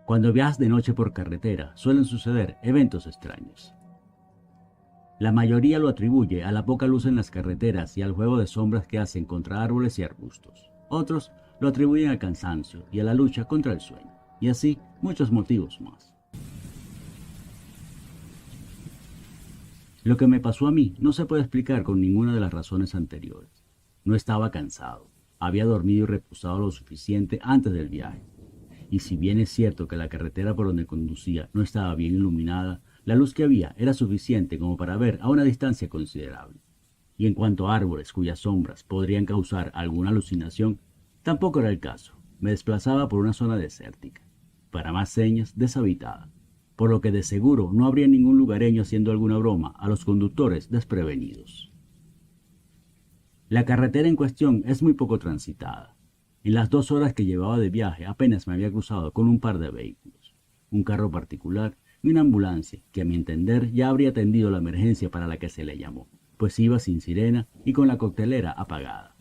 Cuando viajas de noche por carretera, suelen suceder eventos extraños. La mayoría lo atribuye a la poca luz en las carreteras y al juego de sombras que hacen contra árboles y arbustos. Otros lo atribuyen al cansancio y a la lucha contra el sueño, y así muchos motivos más. Lo que me pasó a mí no se puede explicar con ninguna de las razones anteriores. No estaba cansado, había dormido y reposado lo suficiente antes del viaje. Y si bien es cierto que la carretera por donde conducía no estaba bien iluminada, la luz que había era suficiente como para ver a una distancia considerable. Y en cuanto a árboles cuyas sombras podrían causar alguna alucinación, tampoco era el caso. Me desplazaba por una zona desértica, para más señas deshabitada, por lo que de seguro no habría ningún lugareño haciendo alguna broma a los conductores desprevenidos. La carretera en cuestión es muy poco transitada. En las 2 horas que llevaba de viaje apenas me había cruzado con un par de vehículos, un carro particular y una ambulancia que a mi entender ya habría atendido la emergencia para la que se le llamó, pues iba sin sirena y con la coctelera apagada.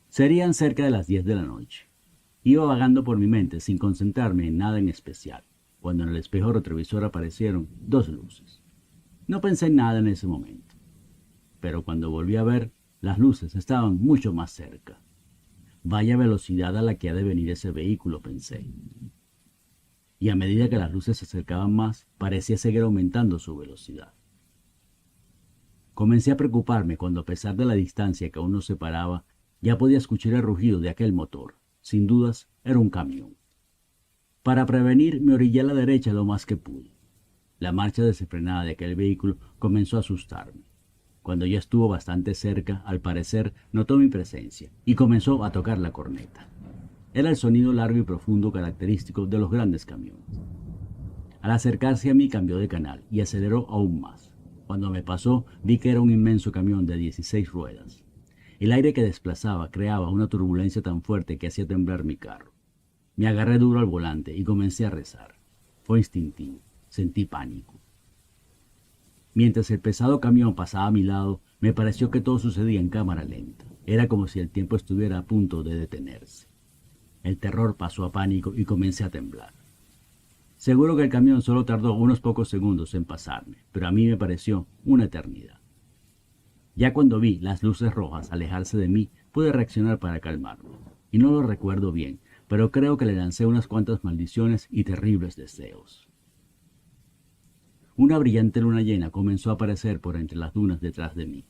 Serían cerca de las 10 de la noche. Iba vagando por mi mente sin concentrarme en nada en especial, cuando en el espejo retrovisor aparecieron 2 luces. No pensé en nada en ese momento, pero cuando volví a ver, las luces estaban mucho más cerca. Vaya velocidad a la que ha de venir ese vehículo, pensé. Y a medida que las luces se acercaban más, parecía seguir aumentando su velocidad. Comencé a preocuparme cuando, a pesar de la distancia que aún nos separaba, ya podía escuchar el rugido de aquel motor. Sin dudas, era un camión. Para prevenir, me orillé a la derecha lo más que pude. La marcha desenfrenada de aquel vehículo comenzó a asustarme. Cuando ya estuvo bastante cerca, al parecer, notó mi presencia y comenzó a tocar la corneta. Era el sonido largo y profundo característico de los grandes camiones. Al acercarse a mí cambió de canal y aceleró aún más. Cuando me pasó, vi que era un inmenso camión de 16 ruedas. El aire que desplazaba creaba una turbulencia tan fuerte que hacía temblar mi carro. Me agarré duro al volante y comencé a rezar. Fue instintivo. Sentí pánico. Mientras el pesado camión pasaba a mi lado, me pareció que todo sucedía en cámara lenta. Era como si el tiempo estuviera a punto de detenerse. El terror pasó a pánico y comencé a temblar. Seguro que el camión solo tardó unos pocos segundos en pasarme, pero a mí me pareció una eternidad. Ya cuando vi las luces rojas alejarse de mí, pude reaccionar para calmarme. Y no lo recuerdo bien, pero creo que le lancé unas cuantas maldiciones y terribles deseos. Una brillante luna llena comenzó a aparecer por entre las dunas detrás de mí.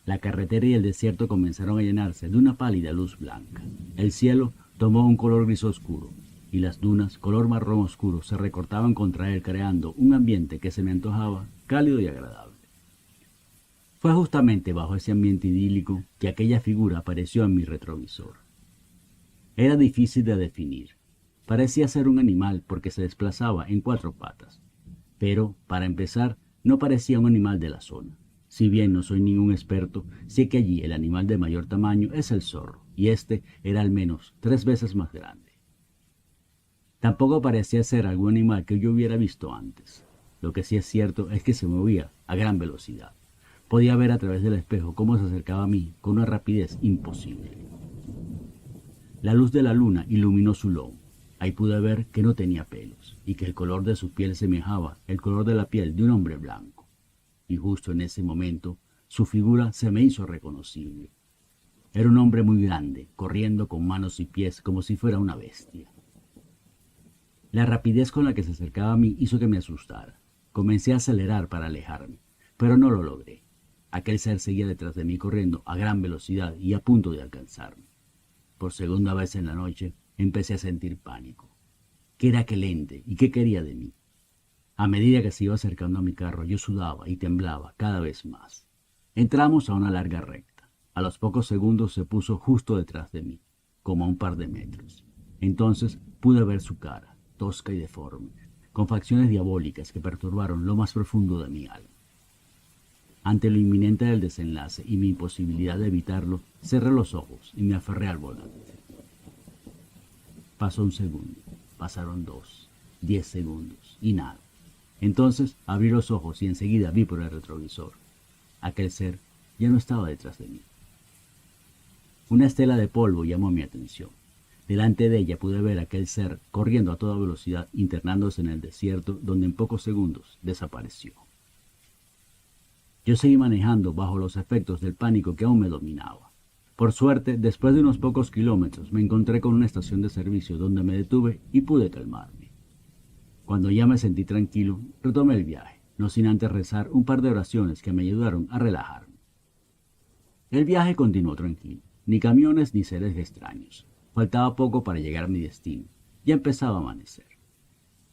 La carretera y el desierto comenzaron a llenarse de una pálida luz blanca. El cielo tomó un color gris oscuro, y las dunas, color marrón oscuro, se recortaban contra él, creando un ambiente que se me antojaba cálido y agradable. Fue justamente bajo ese ambiente idílico que aquella figura apareció en mi retrovisor. Era difícil de definir. Parecía ser un animal porque se desplazaba en 4 patas. Pero, para empezar, no parecía un animal de la zona. Si bien no soy ningún experto, sé que allí el animal de mayor tamaño es el zorro, y este era al menos 3 veces más grande. Tampoco parecía ser algún animal que yo hubiera visto antes. Lo que sí es cierto es que se movía a gran velocidad. Podía ver a través del espejo cómo se acercaba a mí con una rapidez imposible. La luz de la luna iluminó su lomo. Ahí pude ver que no tenía pelos y que el color de su piel semejaba el color de la piel de un hombre blanco. Y justo en ese momento, su figura se me hizo reconocible. Era un hombre muy grande, corriendo con manos y pies como si fuera una bestia. La rapidez con la que se acercaba a mí hizo que me asustara. Comencé a acelerar para alejarme, pero no lo logré. Aquel ser seguía detrás de mí corriendo a gran velocidad y a punto de alcanzarme. Por segunda vez en la noche, empecé a sentir pánico. ¿Qué era aquel ente y qué quería de mí? A medida que se iba acercando a mi carro, yo sudaba y temblaba cada vez más. Entramos a una larga recta. A los pocos segundos se puso justo detrás de mí, como a un par de metros. Entonces pude ver su cara, tosca y deforme, con facciones diabólicas que perturbaron lo más profundo de mi alma. Ante lo inminente del desenlace y mi imposibilidad de evitarlo, cerré los ojos y me aferré al volante. Pasó un segundo, pasaron 2, 10 segundos y nada. Entonces abrí los ojos y enseguida vi por el retrovisor. Aquel ser ya no estaba detrás de mí. Una estela de polvo llamó mi atención. Delante de ella pude ver a aquel ser corriendo a toda velocidad, internándose en el desierto, donde en pocos segundos desapareció. Yo seguí manejando bajo los efectos del pánico que aún me dominaba. Por suerte, después de unos pocos kilómetros, me encontré con una estación de servicio donde me detuve y pude calmarme. Cuando ya me sentí tranquilo, retomé el viaje, no sin antes rezar un par de oraciones que me ayudaron a relajarme. El viaje continuó tranquilo, ni camiones ni seres extraños. Faltaba poco para llegar a mi destino. Ya empezaba a amanecer.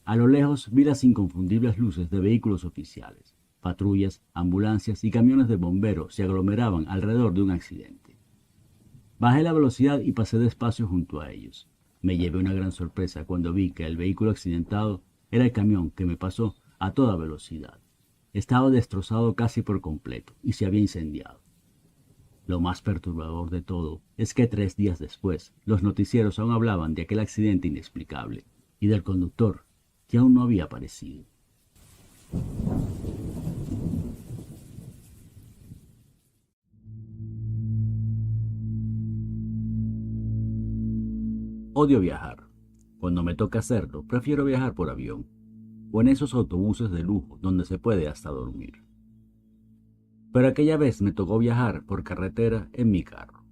A lo lejos vi las inconfundibles luces de vehículos oficiales. Patrullas, ambulancias y camiones de bomberos se aglomeraban alrededor de un accidente. Bajé la velocidad y pasé despacio junto a ellos. Me llevé una gran sorpresa cuando vi que el vehículo accidentado era el camión que me pasó a toda velocidad. Estaba destrozado casi por completo y se había incendiado. Lo más perturbador de todo es que 3 días después, los noticieros aún hablaban de aquel accidente inexplicable y del conductor que aún no había aparecido. Odio viajar. Cuando me toca hacerlo, prefiero viajar por avión o en esos autobuses de lujo donde se puede hasta dormir. Pero aquella vez me tocó viajar por carretera en mi carro.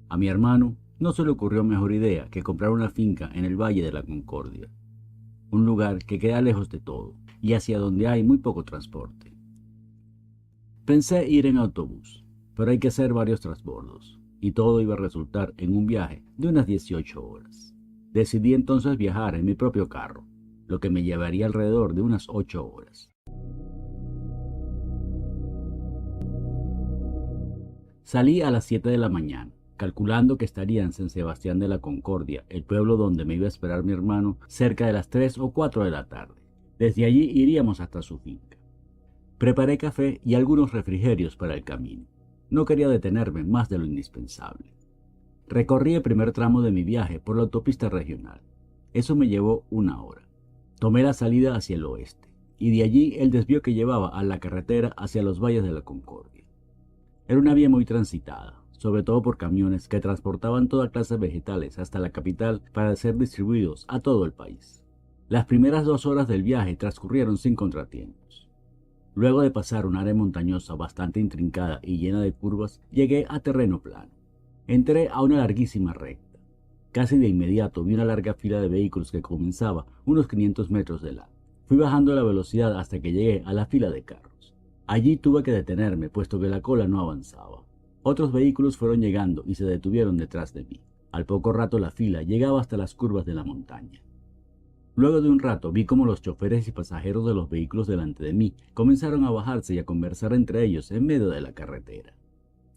A mi hermano no se le ocurrió mejor idea que comprar una finca en el Valle de la Concordia, un lugar que queda lejos de todo y hacia donde hay muy poco transporte. Pensé ir en autobús, pero hay que hacer varios transbordos, y todo iba a resultar en un viaje de unas 18 horas. Decidí entonces viajar en mi propio carro, lo que me llevaría alrededor de unas 8 horas. Salí a las 7 de la mañana, calculando que estaría en San Sebastián de la Concordia, el pueblo donde me iba a esperar mi hermano, cerca de las 3 o 4 de la tarde. Desde allí iríamos hasta su finca. Preparé café y algunos refrigerios para el camino. No quería detenerme más de lo indispensable. Recorrí el primer tramo de mi viaje por la autopista regional. Eso me llevó 1 hora. Tomé la salida hacia el oeste, y de allí el desvío que llevaba a la carretera hacia los valles de la Concordia. Era una vía muy transitada, sobre todo por camiones que transportaban toda clase de vegetales hasta la capital para ser distribuidos a todo el país. Las primeras 2 horas del viaje transcurrieron sin contratiempos. Luego de pasar un área montañosa bastante intrincada y llena de curvas, llegué a terreno plano. Entré a una larguísima recta. Casi de inmediato vi una larga fila de vehículos que comenzaba unos 500 metros de lado. Fui bajando la velocidad hasta que llegué a la fila de carros. Allí tuve que detenerme, puesto que la cola no avanzaba. Otros vehículos fueron llegando y se detuvieron detrás de mí. Al poco rato la fila llegaba hasta las curvas de la montaña. Luego de un rato vi cómo los choferes y pasajeros de los vehículos delante de mí comenzaron a bajarse y a conversar entre ellos en medio de la carretera.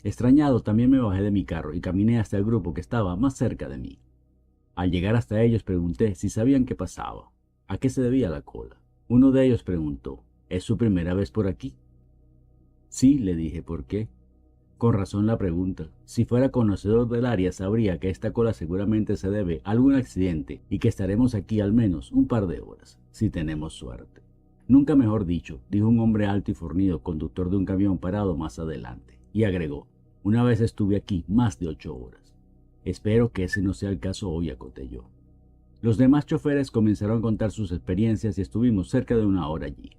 Extrañado, también me bajé de mi carro y caminé hasta el grupo que estaba más cerca de mí. Al llegar hasta ellos pregunté si sabían qué pasaba, a qué se debía la cola. Uno de ellos preguntó: ¿es su primera vez por aquí? Sí, le dije. ¿Por qué? Con razón la pregunta. Si fuera conocedor del área sabría que esta cola seguramente se debe a algún accidente y que estaremos aquí al menos un par de horas, si tenemos suerte. Nunca mejor dicho, dijo un hombre alto y fornido, conductor de un camión parado más adelante, y agregó: una vez estuve aquí más de 8 horas. Espero que ese no sea el caso hoy, acoté yo. Los demás choferes comenzaron a contar sus experiencias y estuvimos cerca de 1 hora allí.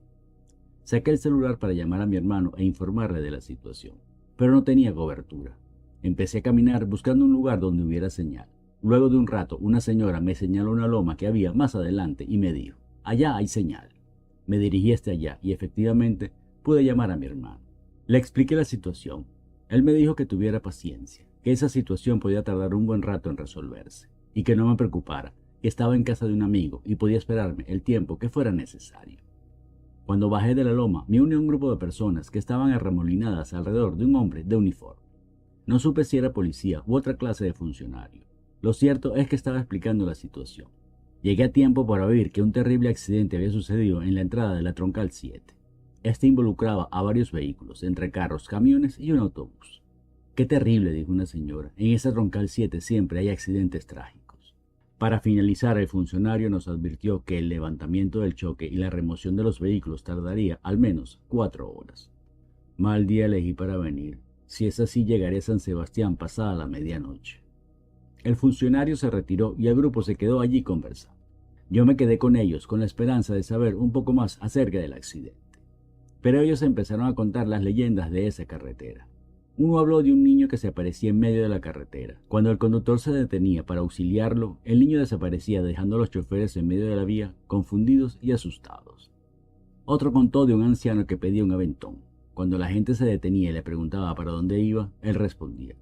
Saqué el celular para llamar a mi hermano e informarle de la situación, pero no tenía cobertura. Empecé a caminar buscando un lugar donde hubiera señal. Luego de un rato, una señora me señaló una loma que había más adelante y me dijo: allá hay señal. Me dirigí hasta allá y efectivamente pude llamar a mi hermano. Le expliqué la situación. Él me dijo que tuviera paciencia, que esa situación podía tardar un buen rato en resolverse, y que no me preocupara, que estaba en casa de un amigo y podía esperarme el tiempo que fuera necesario. Cuando bajé de la loma, me uní a un grupo de personas que estaban arremolinadas alrededor de un hombre de uniforme. No supe si era policía u otra clase de funcionario. Lo cierto es que estaba explicando la situación. Llegué a tiempo para oír que un terrible accidente había sucedido en la entrada de la Troncal 7. Este involucraba a varios vehículos, entre carros, camiones y un autobús. «Qué terrible», dijo una señora. «En esa Troncal 7 siempre hay accidentes trágicos». Para finalizar, el funcionario nos advirtió que el levantamiento del choque y la remoción de los vehículos tardaría al menos 4 horas. Mal día elegí para venir. Si es así, llegaré a San Sebastián pasada la medianoche. El funcionario se retiró y el grupo se quedó allí conversando. Yo me quedé con ellos con la esperanza de saber un poco más acerca del accidente. Pero ellos empezaron a contar las leyendas de esa carretera. Uno habló de un niño que se aparecía en medio de la carretera. Cuando el conductor se detenía para auxiliarlo, el niño desaparecía dejando a los choferes en medio de la vía, confundidos y asustados. Otro contó de un anciano que pedía un aventón. Cuando la gente se detenía y le preguntaba para dónde iba, él respondía: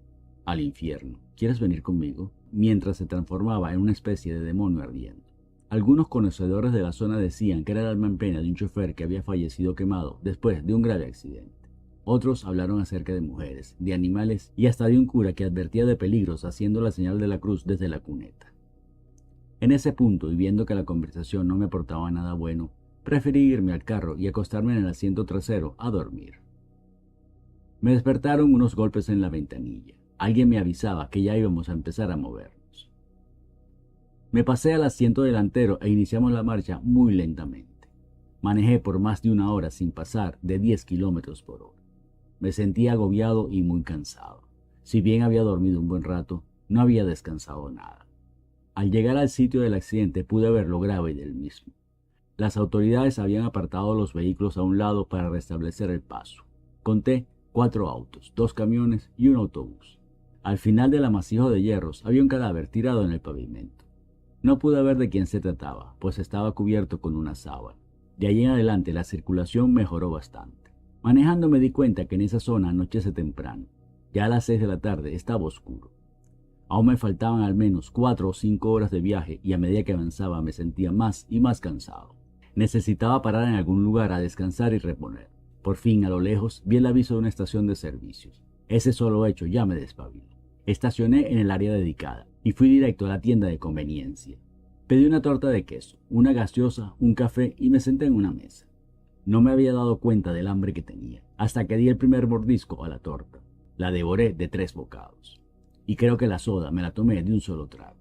al infierno, ¿quieres venir conmigo? Mientras se transformaba en una especie de demonio ardiendo. Algunos conocedores de la zona decían que era el alma en pena de un chofer que había fallecido quemado después de un grave accidente. Otros hablaron acerca de mujeres, de animales y hasta de un cura que advertía de peligros haciendo la señal de la cruz desde la cuneta. En ese punto, y viendo que la conversación no me aportaba nada bueno, preferí irme al carro y acostarme en el asiento trasero a dormir. Me despertaron unos golpes en la ventanilla. Alguien me avisaba que ya íbamos a empezar a movernos. Me pasé al asiento delantero e iniciamos la marcha muy lentamente. Manejé por más de una hora sin pasar de 10 kilómetros por hora. Me sentía agobiado y muy cansado. Si bien había dormido un buen rato, no había descansado nada. Al llegar al sitio del accidente pude ver lo grave del mismo. Las autoridades habían apartado los vehículos a un lado para restablecer el paso. Conté 4 autos, 2 camiones y un autobús. Al final del amasijo de hierros había un cadáver tirado en el pavimento. No pude ver de quién se trataba, pues estaba cubierto con una sábana. De allí en adelante la circulación mejoró bastante. Manejando me di cuenta que en esa zona anochece temprano. Ya a las 6 de la tarde estaba oscuro. Aún me faltaban al menos 4 o 5 horas de viaje y a medida que avanzaba me sentía más y más cansado. Necesitaba parar en algún lugar a descansar y reponer. Por fin, a lo lejos, vi el aviso de una estación de servicios. Ese solo hecho ya me despabiló. Estacioné en el área dedicada y fui directo a la tienda de conveniencia. Pedí una torta de queso, una gaseosa, un café y me senté en una mesa. No me había dado cuenta del hambre que tenía, hasta que di el primer mordisco a la torta. La devoré de 3 bocados. Y creo que la soda me la tomé de un solo trago.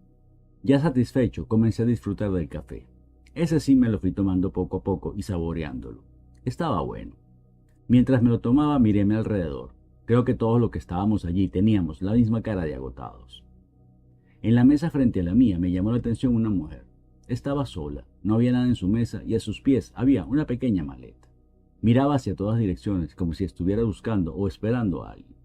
Ya satisfecho, comencé a disfrutar del café. Ese sí me lo fui tomando poco a poco y saboreándolo. Estaba bueno. Mientras me lo tomaba, miréme alrededor. Creo que todos los que estábamos allí teníamos la misma cara de agotados. En la mesa frente a la mía me llamó la atención una mujer. Estaba sola, no había nada en su mesa y a sus pies había una pequeña maleta. Miraba hacia todas direcciones como si estuviera buscando o esperando a alguien.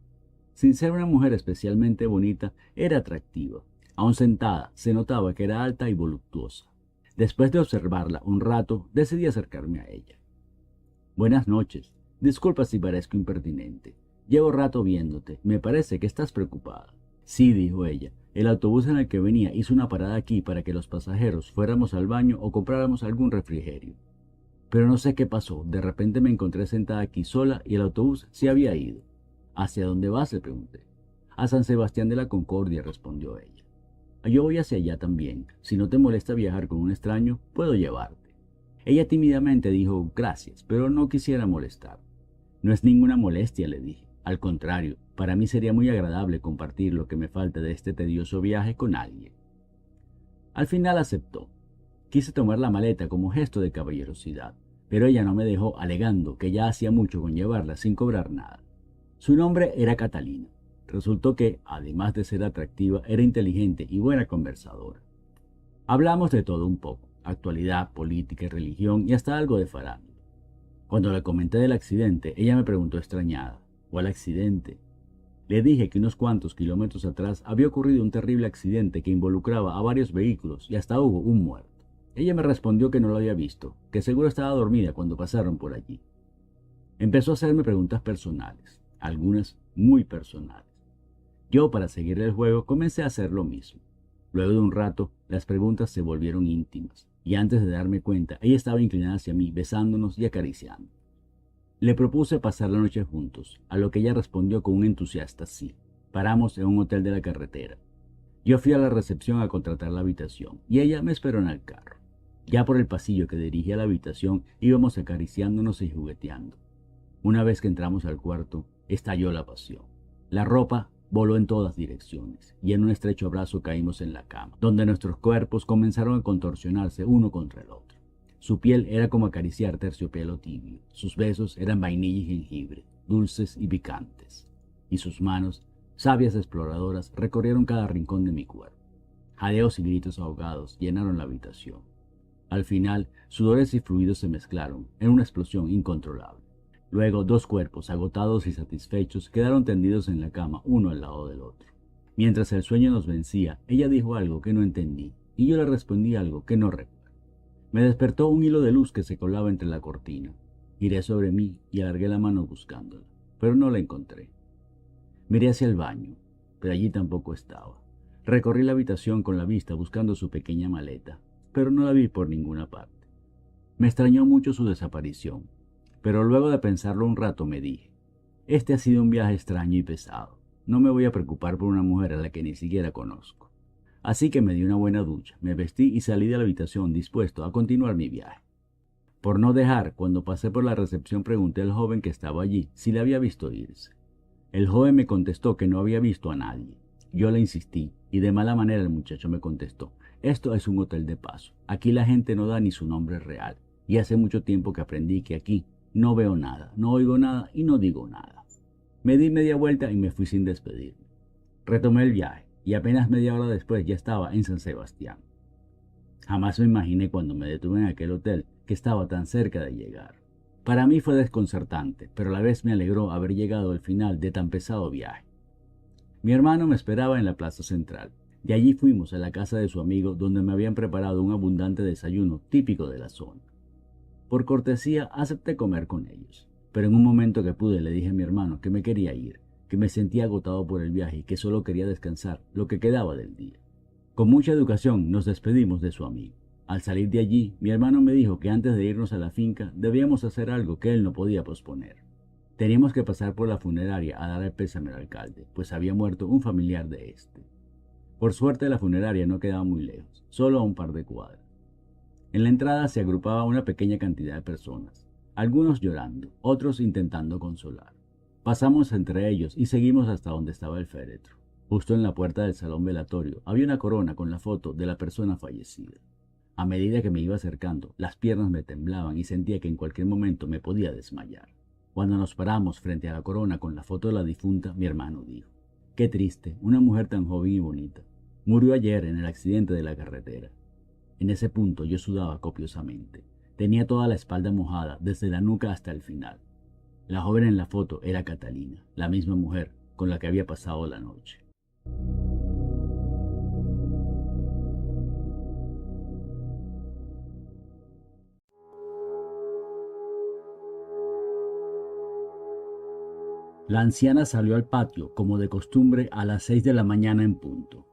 Sin ser una mujer especialmente bonita, era atractiva. Aún sentada, se notaba que era alta y voluptuosa. Después de observarla un rato, decidí acercarme a ella. Buenas noches. Disculpa si parezco impertinente. Llevo rato viéndote. Me parece que estás preocupada. Sí, dijo ella. El autobús en el que venía hizo una parada aquí para que los pasajeros fuéramos al baño o compráramos algún refrigerio. Pero no sé qué pasó. De repente me encontré sentada aquí sola y el autobús se había ido. ¿Hacia dónde vas?, le pregunté. A San Sebastián de la Concordia, respondió ella. Yo voy hacia allá también. Si no te molesta viajar con un extraño, puedo llevarte. Ella tímidamente dijo gracias, pero no quisiera molestar. No es ninguna molestia, le dije. Al contrario, para mí sería muy agradable compartir lo que me falta de este tedioso viaje con alguien. Al final aceptó. Quise tomar la maleta como gesto de caballerosidad, pero ella no me dejó, alegando que ya hacía mucho con llevarla sin cobrar nada. Su nombre era Catalina. Resultó que, además de ser atractiva, era inteligente y buena conversadora. Hablamos de todo un poco, actualidad, política y religión y hasta algo de farándula. Cuando le comenté del accidente, ella me preguntó extrañada: ¿cuál accidente? Le dije que unos cuantos kilómetros atrás había ocurrido un terrible accidente que involucraba a varios vehículos y hasta hubo un muerto. Ella me respondió que no lo había visto, que seguro estaba dormida cuando pasaron por allí. Empezó a hacerme preguntas personales, algunas muy personales. Yo, para seguir el juego, comencé a hacer lo mismo. Luego de un rato, las preguntas se volvieron íntimas, y antes de darme cuenta, ella estaba inclinada hacia mí, besándonos y acariciando. Le propuse pasar la noche juntos, a lo que ella respondió con un entusiasta sí. Paramos en un hotel de la carretera. Yo fui a la recepción a contratar la habitación, y ella me esperó en el carro. Ya por el pasillo que dirigía a la habitación, íbamos acariciándonos y jugueteando. Una vez que entramos al cuarto, estalló la pasión. La ropa voló en todas direcciones, y en un estrecho abrazo caímos en la cama, donde nuestros cuerpos comenzaron a contorsionarse uno contra el otro. Su piel era como acariciar terciopelo tibio, sus besos eran vainilla y jengibre, dulces y picantes, y sus manos, sabias exploradoras, recorrieron cada rincón de mi cuerpo. Jadeos y gritos ahogados llenaron la habitación. Al final, sudores y fluidos se mezclaron en una explosión incontrolable. Luego, dos cuerpos, agotados y satisfechos, quedaron tendidos en la cama, uno al lado del otro. Mientras el sueño nos vencía, ella dijo algo que no entendí, y yo le respondí algo que no recuerdo. Me despertó un hilo de luz que se colaba entre la cortina. Giré sobre mí y alargué la mano buscándola, pero no la encontré. Miré hacia el baño, pero allí tampoco estaba. Recorrí la habitación con la vista buscando su pequeña maleta, pero no la vi por ninguna parte. Me extrañó mucho su desaparición, pero luego de pensarlo un rato me dije, este ha sido un viaje extraño y pesado. No me voy a preocupar por una mujer a la que ni siquiera conozco. Así que me di una buena ducha, me vestí y salí de la habitación dispuesto a continuar mi viaje. Por no dejar, cuando pasé por la recepción pregunté al joven que estaba allí si le había visto irse. El joven me contestó que no había visto a nadie. Yo le insistí y de mala manera el muchacho me contestó, esto es un hotel de paso, aquí la gente no da ni su nombre real, y hace mucho tiempo que aprendí que aquí no veo nada, no oigo nada y no digo nada. Me di media vuelta y me fui sin despedirme. Retomé el viaje y apenas media hora después ya estaba en San Sebastián. Jamás me imaginé cuando me detuve en aquel hotel que estaba tan cerca de llegar. Para mí fue desconcertante, pero a la vez me alegró haber llegado al final de tan pesado viaje. Mi hermano me esperaba en la plaza central. De allí fuimos a la casa de su amigo donde me habían preparado un abundante desayuno típico de la zona. Por cortesía acepté comer con ellos, pero en un momento que pude le dije a mi hermano que me quería ir, que me sentía agotado por el viaje y que solo quería descansar lo que quedaba del día. Con mucha educación nos despedimos de su amigo. Al salir de allí, mi hermano me dijo que antes de irnos a la finca debíamos hacer algo que él no podía posponer. Teníamos que pasar por la funeraria a dar el pésame al alcalde, pues había muerto un familiar de este. Por suerte la funeraria no quedaba muy lejos, solo a un par de cuadras. En la entrada se agrupaba una pequeña cantidad de personas, algunos llorando, otros intentando consolar. Pasamos entre ellos y seguimos hasta donde estaba el féretro. Justo en la puerta del salón velatorio había una corona con la foto de la persona fallecida. A medida que me iba acercando, las piernas me temblaban y sentía que en cualquier momento me podía desmayar. Cuando nos paramos frente a la corona con la foto de la difunta, mi hermano dijo, qué triste, una mujer tan joven y bonita. Murió ayer en el accidente de la carretera. En ese punto yo sudaba copiosamente. Tenía toda la espalda mojada, desde la nuca hasta el final. La joven en la foto era Catalina, la misma mujer con la que había pasado la noche. La anciana salió al patio, como de costumbre, a las 6 de la mañana en punto.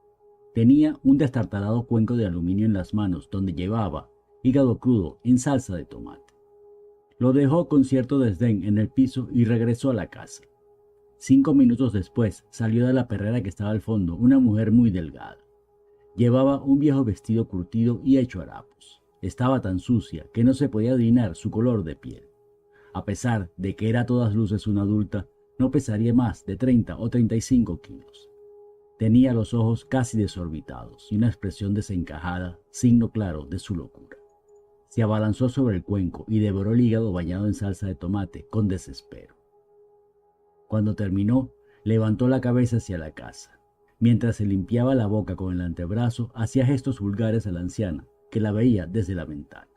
Tenía un destartalado cuenco de aluminio en las manos, donde llevaba hígado crudo en salsa de tomate. Lo dejó con cierto desdén en el piso y regresó a la casa. 5 minutos después salió de la perrera que estaba al fondo una mujer muy delgada. Llevaba un viejo vestido curtido y hecho harapos. Estaba tan sucia que no se podía adivinar su color de piel. A pesar de que era a todas luces una adulta, no pesaría más de 30 o 35 kilos. Tenía los ojos casi desorbitados y una expresión desencajada, signo claro de su locura. Se abalanzó sobre el cuenco y devoró el hígado bañado en salsa de tomate con desespero. Cuando terminó, levantó la cabeza hacia la casa. Mientras se limpiaba la boca con el antebrazo, hacía gestos vulgares a la anciana, que la veía desde la ventana.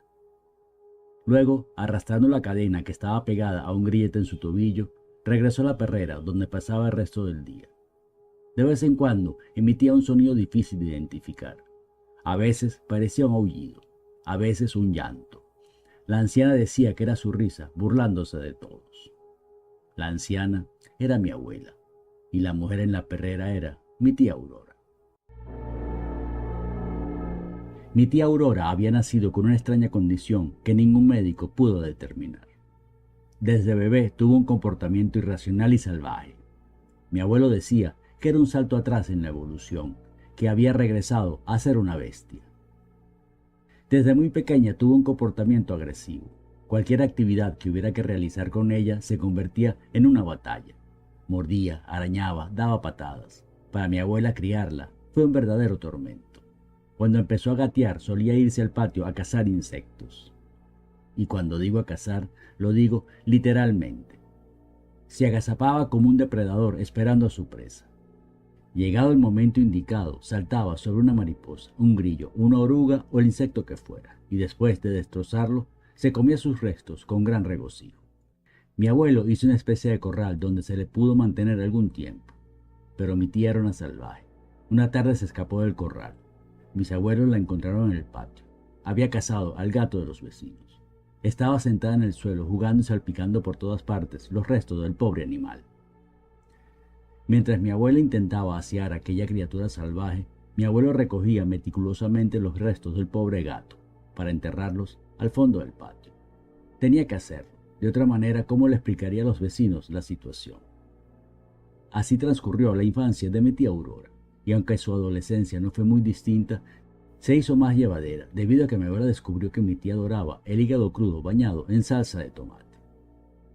Luego, arrastrando la cadena que estaba pegada a un grillete en su tobillo, regresó a la perrera donde pasaba el resto del día. De vez en cuando emitía un sonido difícil de identificar. A veces parecía un aullido, a veces un llanto. La anciana decía que era su risa, burlándose de todos. La anciana era mi abuela, y la mujer en la perrera era mi tía Aurora. Mi tía Aurora había nacido con una extraña condición que ningún médico pudo determinar. Desde bebé tuvo un comportamiento irracional y salvaje. Mi abuelo decía que era un salto atrás en la evolución, que había regresado a ser una bestia. Desde muy pequeña tuvo un comportamiento agresivo. Cualquier actividad que hubiera que realizar con ella se convertía en una batalla. Mordía, arañaba, daba patadas. Para mi abuela criarla fue un verdadero tormento. Cuando empezó a gatear solía irse al patio a cazar insectos. Y cuando digo a cazar, lo digo literalmente. Se agazapaba como un depredador esperando a su presa. Llegado el momento indicado, saltaba sobre una mariposa, un grillo, una oruga o el insecto que fuera, y después de destrozarlo, se comía sus restos con gran regocijo. Mi abuelo hizo una especie de corral donde se le pudo mantener algún tiempo, pero mi tía era una salvaje. Una tarde se escapó del corral. Mis abuelos la encontraron en el patio. Había cazado al gato de los vecinos. Estaba sentada en el suelo jugando y salpicando por todas partes los restos del pobre animal. Mientras mi abuela intentaba asear a aquella criatura salvaje, mi abuelo recogía meticulosamente los restos del pobre gato para enterrarlos al fondo del patio. Tenía que hacerlo. De otra manera, ¿cómo le explicaría a los vecinos la situación? Así transcurrió la infancia de mi tía Aurora, y aunque su adolescencia no fue muy distinta, se hizo más llevadera debido a que mi abuela descubrió que mi tía adoraba el hígado crudo bañado en salsa de tomate.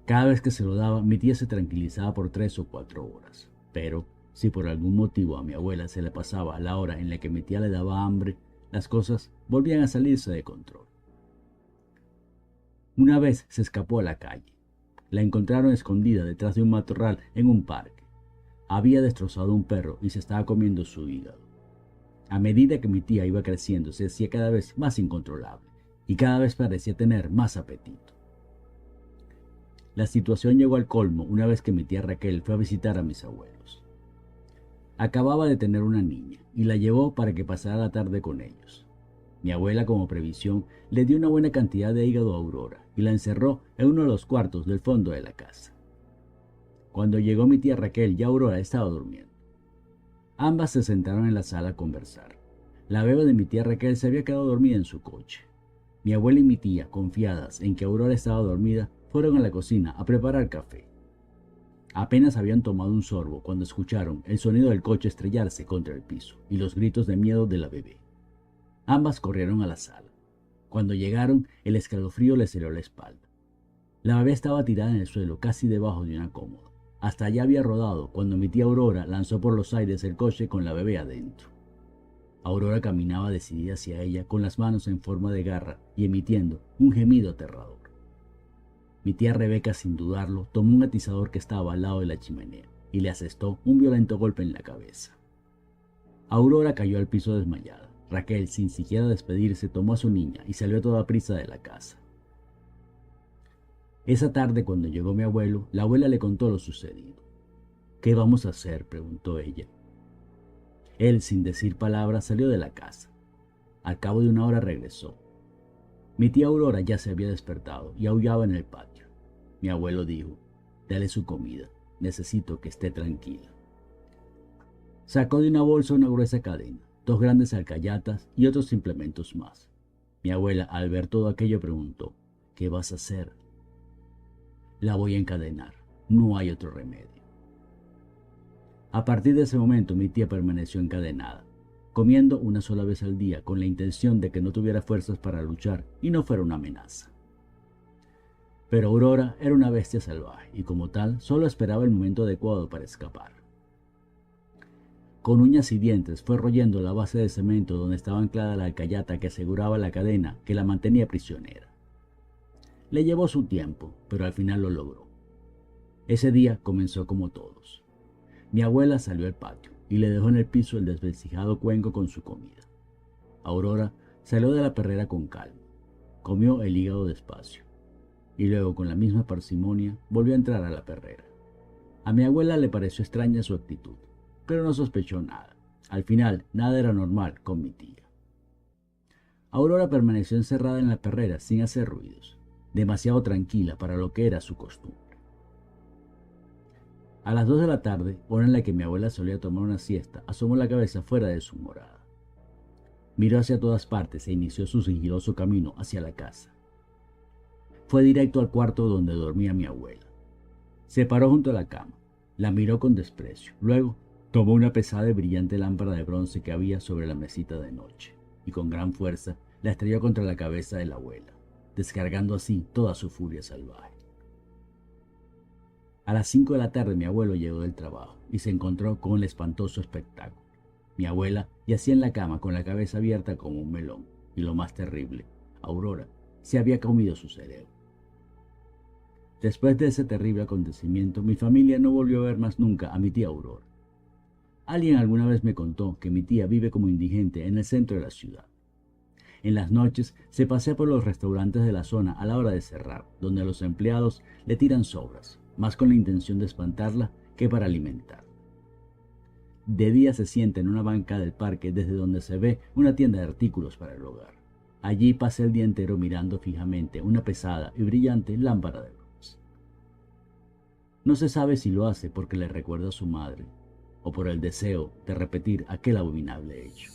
Cada vez que se lo daba, mi tía se tranquilizaba por 3 o 4 horas. Pero, si por algún motivo a mi abuela se le pasaba la hora en la que mi tía le daba hambre, las cosas volvían a salirse de control. Una vez se escapó a la calle. La encontraron escondida detrás de un matorral en un parque. Había destrozado un perro y se estaba comiendo su hígado. A medida que mi tía iba creciendo, se hacía cada vez más incontrolable y cada vez parecía tener más apetito. La situación llegó al colmo una vez que mi tía Raquel fue a visitar a mis abuelos. Acababa de tener una niña y la llevó para que pasara la tarde con ellos. Mi abuela, como previsión, le dio una buena cantidad de hígado a Aurora y la encerró en uno de los cuartos del fondo de la casa. Cuando llegó mi tía Raquel, ya Aurora estaba durmiendo. Ambas se sentaron en la sala a conversar. La beba de mi tía Raquel se había quedado dormida en su coche. Mi abuela y mi tía, confiadas en que Aurora estaba dormida, fueron a la cocina a preparar café. Apenas habían tomado un sorbo cuando escucharon el sonido del coche estrellarse contra el piso y los gritos de miedo de la bebé. Ambas corrieron a la sala. Cuando llegaron, el escalofrío les heló la espalda. La bebé estaba tirada en el suelo, casi debajo de una cómoda. Hasta allá había rodado cuando mi tía Aurora lanzó por los aires el coche con la bebé adentro. Aurora caminaba decidida hacia ella con las manos en forma de garra y emitiendo un gemido aterrador. Mi tía Rebeca, sin dudarlo, tomó un atizador que estaba al lado de la chimenea y le asestó un violento golpe en la cabeza. Aurora cayó al piso desmayada. Raquel, sin siquiera despedirse, tomó a su niña y salió a toda prisa de la casa. Esa tarde, cuando llegó mi abuelo, la abuela le contó lo sucedido. ¿Qué vamos a hacer?, preguntó ella. Él, sin decir palabras, salió de la casa. Al cabo de una hora regresó. Mi tía Aurora ya se había despertado y aullaba en el patio. Mi abuelo dijo: «Dale su comida, necesito que esté tranquila». Sacó de una bolsa una gruesa cadena, 2 grandes alcayatas y otros implementos más. Mi abuela, al ver todo aquello, preguntó: «¿Qué vas a hacer?». «La voy a encadenar, no hay otro remedio». A partir de ese momento mi tía permaneció encadenada, comiendo una sola vez al día con la intención de que no tuviera fuerzas para luchar y no fuera una amenaza. Pero Aurora era una bestia salvaje y como tal solo esperaba el momento adecuado para escapar. Con uñas y dientes fue royendo la base de cemento donde estaba anclada la alcayata que aseguraba la cadena que la mantenía prisionera. Le llevó su tiempo, pero al final lo logró. Ese día comenzó como todos. Mi abuela salió al patio y le dejó en el piso el desvencijado cuenco con su comida. Aurora salió de la perrera con calma, comió el hígado despacio y luego, con la misma parsimonia, volvió a entrar a la perrera. A mi abuela le pareció extraña su actitud, pero no sospechó nada. Al final, nada era normal con mi tía. Aurora permaneció encerrada en la perrera sin hacer ruidos, demasiado tranquila para lo que era su costumbre. A las 2 de la tarde, hora en la que mi abuela solía tomar una siesta, asomó la cabeza fuera de su morada. Miró hacia todas partes e inició su sigiloso camino hacia la casa. Fue directo al cuarto donde dormía mi abuela. Se paró junto a la cama, la miró con desprecio. Luego, tomó una pesada y brillante lámpara de bronce que había sobre la mesita de noche y con gran fuerza la estrelló contra la cabeza de la abuela, descargando así toda su furia salvaje. A las 5 de la tarde mi abuelo llegó del trabajo y se encontró con el espantoso espectáculo. Mi abuela yacía en la cama con la cabeza abierta como un melón y, lo más terrible, Aurora se había comido su cerebro. Después de ese terrible acontecimiento, mi familia no volvió a ver más nunca a mi tía Aurora. Alguien alguna vez me contó que mi tía vive como indigente en el centro de la ciudad. En las noches se pasea por los restaurantes de la zona a la hora de cerrar, donde los empleados le tiran sobras, más con la intención de espantarla que para alimentar. De día se sienta en una banca del parque desde donde se ve una tienda de artículos para el hogar. Allí pasa el día entero mirando fijamente una pesada y brillante lámpara de luz. No se sabe si lo hace porque le recuerda a su madre o por el deseo de repetir aquel abominable hecho.